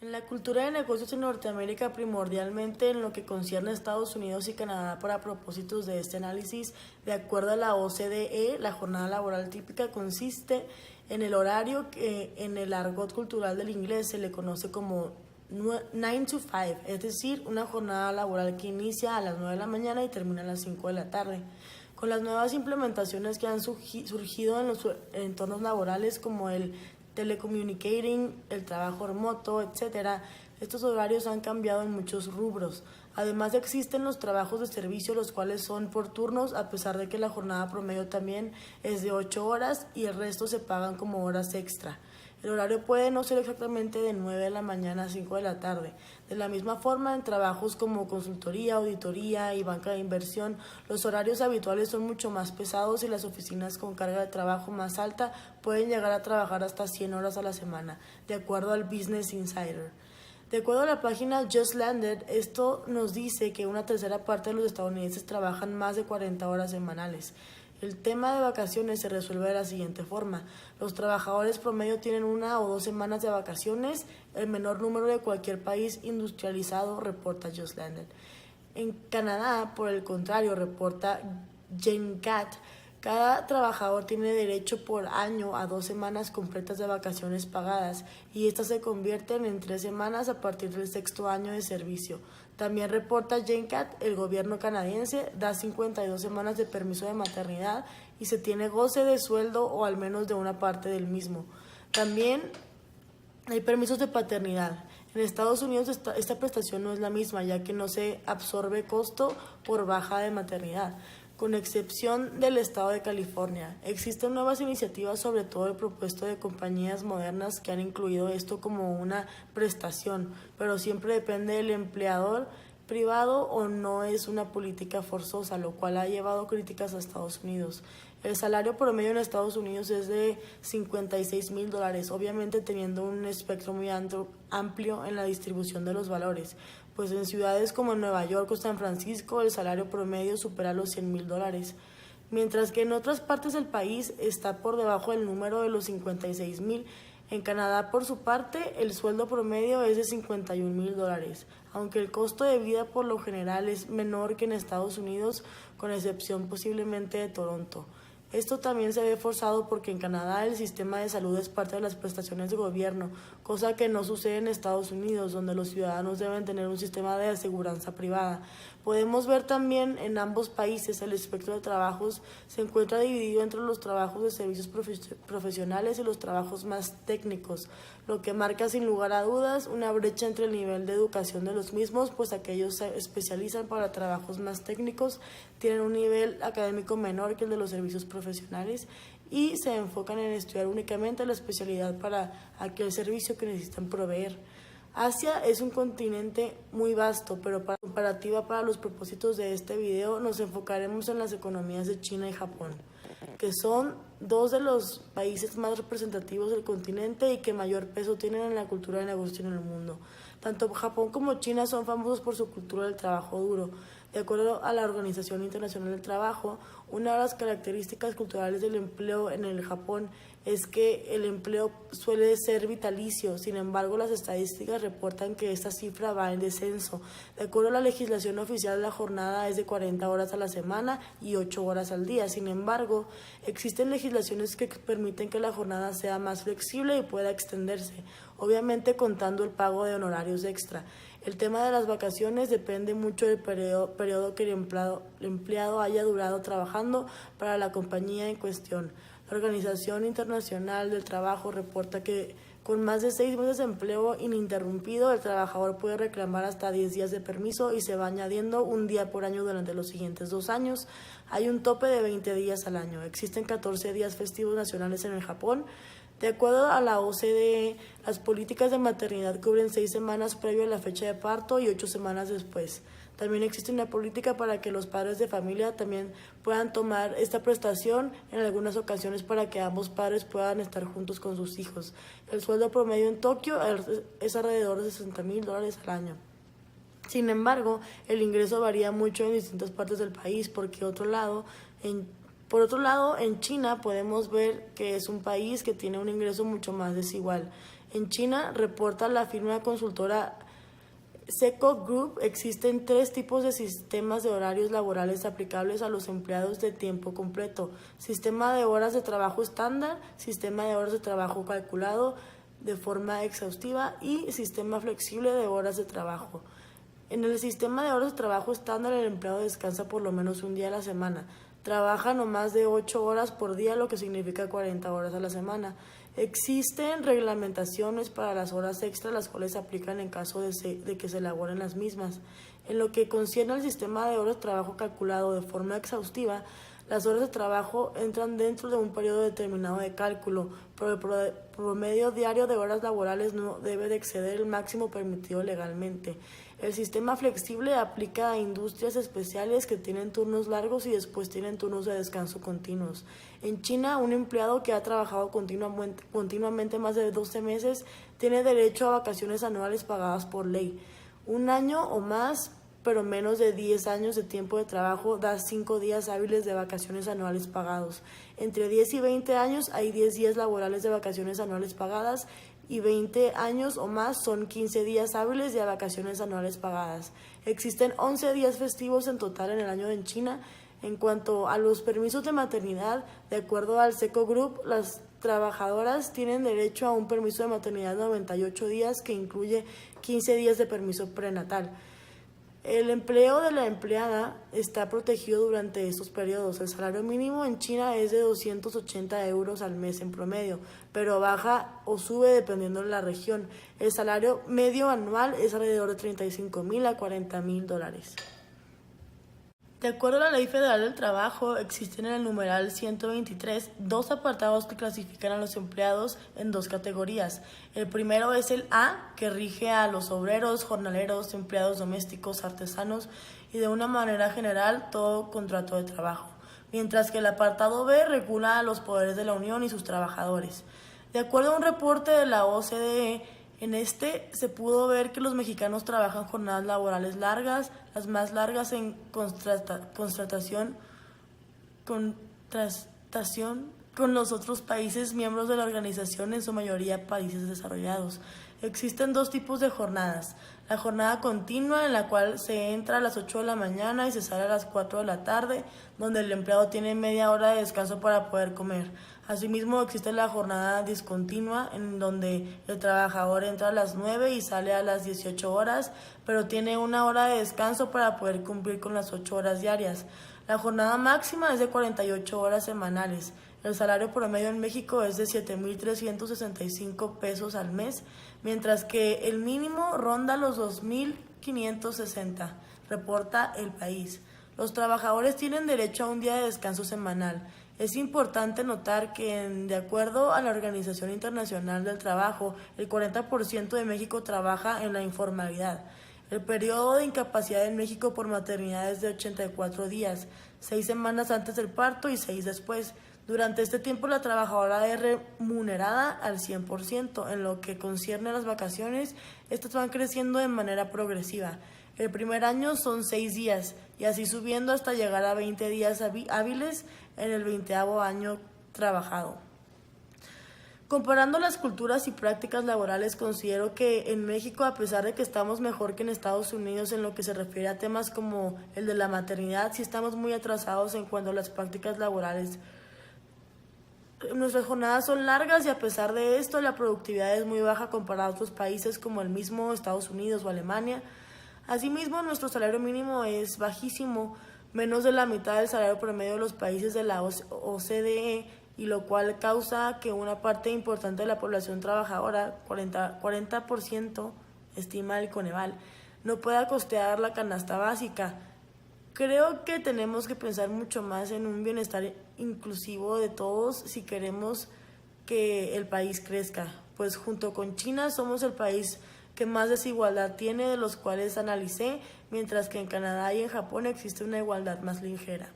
En la cultura de negocios en Norteamérica, primordialmente en lo que concierne a Estados Unidos y Canadá para propósitos de este análisis, de acuerdo a la OCDE, la jornada laboral típica consiste en el horario que en el argot cultural del inglés se le conoce como 9 to 5, es decir, una jornada laboral que inicia a las 9 de la mañana y termina a las 5 de la tarde. Con las nuevas implementaciones que han surgido en los entornos laborales como el telecommunicating, el trabajo remoto, etcétera, estos horarios han cambiado en muchos rubros. Además existen los trabajos de servicio, los cuales son por turnos, a pesar de que la jornada promedio también es de 8 horas y el resto se pagan como horas extra. El horario puede no ser exactamente de 9 de la mañana a 5 de la tarde. De la misma forma, en trabajos como consultoría, auditoría y banca de inversión, los horarios habituales son mucho más pesados y las oficinas con carga de trabajo más alta pueden llegar a trabajar hasta 100 horas a la semana, de acuerdo al Business Insider. De acuerdo a la página Just Landed, esto nos dice que una tercera parte de los estadounidenses trabajan más de 40 horas semanales. El tema de vacaciones se resuelve de la siguiente forma. Los trabajadores promedio tienen 1 o 2 semanas de vacaciones, el menor número de cualquier país industrializado, reporta Just Landed. En Canadá, por el contrario, reporta GenCat, cada trabajador tiene derecho por año a 2 semanas completas de vacaciones pagadas y estas se convierten en 3 semanas a partir del 6º año de servicio. También reporta GenCat, el gobierno canadiense da 52 semanas de permiso de maternidad y se tiene goce de sueldo o al menos de una parte del mismo. También hay permisos de paternidad. En Estados Unidos esta prestación no es la misma, ya que no se absorbe costo por baja de maternidad, con excepción del estado de California. Existen nuevas iniciativas, sobre todo el propuesto de compañías modernas que han incluido esto como una prestación, pero siempre depende del empleador privado o no es una política forzosa, lo cual ha llevado críticas a Estados Unidos. El salario promedio en Estados Unidos es de $56,000, obviamente teniendo un espectro muy amplio en la distribución de los valores, pues en ciudades como Nueva York o San Francisco el salario promedio supera los $100,000, mientras que en otras partes del país está por debajo del número de los 56,000. En Canadá, por su parte, el sueldo promedio es de $51,000, aunque el costo de vida por lo general es menor que en Estados Unidos, con excepción posiblemente de Toronto. Esto también se ve forzado porque en Canadá el sistema de salud es parte de las prestaciones de gobierno, cosa que no sucede en Estados Unidos, donde los ciudadanos deben tener un sistema de aseguranza privada. Podemos ver también en ambos países el espectro de trabajos se encuentra dividido entre los trabajos de servicios profesionales y los trabajos más técnicos, lo que marca sin lugar a dudas una brecha entre el nivel de educación de los mismos, pues aquellos se especializan para trabajos más técnicos, tienen un nivel académico menor que el de los servicios profesionales y se enfocan en estudiar únicamente la especialidad para aquel servicio que necesitan proveer. Asia es un continente muy vasto, pero para comparativa para los propósitos de este video nos enfocaremos en las economías de China y Japón, que son dos de los países más representativos del continente y que mayor peso tienen en la cultura de negocio en el mundo. Tanto Japón como China son famosos por su cultura del trabajo duro. De acuerdo a la Organización Internacional del Trabajo, una de las características culturales del empleo en el Japón es que el empleo suele ser vitalicio. Sin embargo, las estadísticas reportan que esta cifra va en descenso. De acuerdo a la legislación oficial, la jornada es de 40 horas a la semana y 8 horas al día. Sin embargo, existen legislaciones que permiten que la jornada sea más flexible y pueda extenderse, obviamente contando el pago de honorarios extra. El tema de las vacaciones depende mucho del periodo que el empleado haya durado trabajando para la compañía en cuestión. La Organización Internacional del Trabajo reporta que con más de 6 meses de empleo ininterrumpido, el trabajador puede reclamar hasta 10 días de permiso y se va añadiendo un día por año durante los siguientes 2 años. Hay un tope de 20 días al año. Existen 14 días festivos nacionales en el Japón. De acuerdo a la OCDE, las políticas de maternidad cubren 6 semanas previo a la fecha de parto y 8 semanas después. También existe una política para que los padres de familia también puedan tomar esta prestación en algunas ocasiones para que ambos padres puedan estar juntos con sus hijos. El sueldo promedio en Tokio es alrededor de $60,000 al año. Sin embargo, el ingreso varía mucho en distintas partes del país, porque por otro lado, en China podemos ver que es un país que tiene un ingreso mucho más desigual. En China, reporta la firma consultora Seco Group, existen 3 tipos de sistemas de horarios laborales aplicables a los empleados de tiempo completo: sistema de horas de trabajo estándar, sistema de horas de trabajo calculado de forma exhaustiva y sistema flexible de horas de trabajo. En el sistema de horas de trabajo estándar, el empleado descansa por lo menos un día a la semana. Trabaja no más de 8 horas por día, lo que significa 40 horas a la semana. Existen reglamentaciones para las horas extras, las cuales se aplican en caso de que se elaboren las mismas. En lo que concierne al sistema de horas de trabajo calculado de forma exhaustiva, las horas de trabajo entran dentro de un periodo determinado de cálculo, pero el promedio diario de horas laborales no debe de exceder el máximo permitido legalmente. El sistema flexible aplica a industrias especiales que tienen turnos largos y después tienen turnos de descanso continuos. En China, un empleado que ha trabajado continuamente más de 12 meses tiene derecho a vacaciones anuales pagadas por ley. Un año o más, pero menos de 10 años de tiempo de trabajo da 5 días hábiles de vacaciones anuales pagados. Entre 10 y 20 años hay 10 días laborales de vacaciones anuales pagadas, y 20 años o más son 15 días hábiles de vacaciones anuales pagadas. Existen 11 días festivos en total en el año en China. En cuanto a los permisos de maternidad, de acuerdo al Seco Group, las trabajadoras tienen derecho a un permiso de maternidad de 98 días que incluye 15 días de permiso prenatal. El empleo de la empleada está protegido durante estos periodos. El salario mínimo en China es de 280 euros al mes en promedio, pero baja o sube dependiendo de la región. El salario medio anual es alrededor de 35,000 a 40,000 dólares. De acuerdo a la Ley Federal del Trabajo, existen en el numeral 123 2 apartados que clasifican a los empleados en 2 categorías. El primero es el A, que rige a los obreros, jornaleros, empleados domésticos, artesanos y de una manera general todo contrato de trabajo, mientras que el apartado B regula a los poderes de la Unión y sus trabajadores. De acuerdo a un reporte de la OCDE, en este se pudo ver que los mexicanos trabajan jornadas laborales largas, las más largas en contrastación con los otros países miembros de la organización, en su mayoría países desarrollados. Existen 2 tipos de jornadas: la jornada continua, en la cual se entra a las 8 de la mañana y se sale a las 4 de la tarde, donde el empleado tiene media hora de descanso para poder comer. Asimismo, existe la jornada discontinua, en donde el trabajador entra a las 9 y sale a las 18 horas, pero tiene 1 hora de descanso para poder cumplir con las 8 horas diarias. La jornada máxima es de 48 horas semanales. El salario promedio en México es de 7,365 pesos al mes, mientras que el mínimo ronda los 2,560, reporta El País. Los trabajadores tienen derecho a un día de descanso semanal. Es importante notar que, de acuerdo a la Organización Internacional del Trabajo, el 40% de México trabaja en la informalidad. El periodo de incapacidad en México por maternidad es de 84 días, 6 semanas antes del parto y 6 después. Durante este tiempo la trabajadora es remunerada al 100%. En lo que concierne a las vacaciones, estas van creciendo de manera progresiva. El primer año son 6 días y así subiendo hasta llegar a 20 días hábiles en el 20º año trabajado. Comparando las culturas y prácticas laborales, considero que en México, a pesar de que estamos mejor que en Estados Unidos en lo que se refiere a temas como el de la maternidad, sí estamos muy atrasados en cuanto a las prácticas laborales. Nuestras jornadas son largas y a pesar de esto la productividad es muy baja comparada a otros países como el mismo Estados Unidos o Alemania. Asimismo, nuestro salario mínimo es bajísimo, menos de la mitad del salario promedio de los países de la OCDE, y lo cual causa que una parte importante de la población trabajadora, 40%, estima el Coneval, no pueda costear la canasta básica. Creo que tenemos que pensar mucho más en un bienestar inclusivo de todos si queremos que el país crezca, pues junto con China somos el país que más desigualdad tiene de los cuales analicé, mientras que en Canadá y en Japón existe una igualdad más ligera.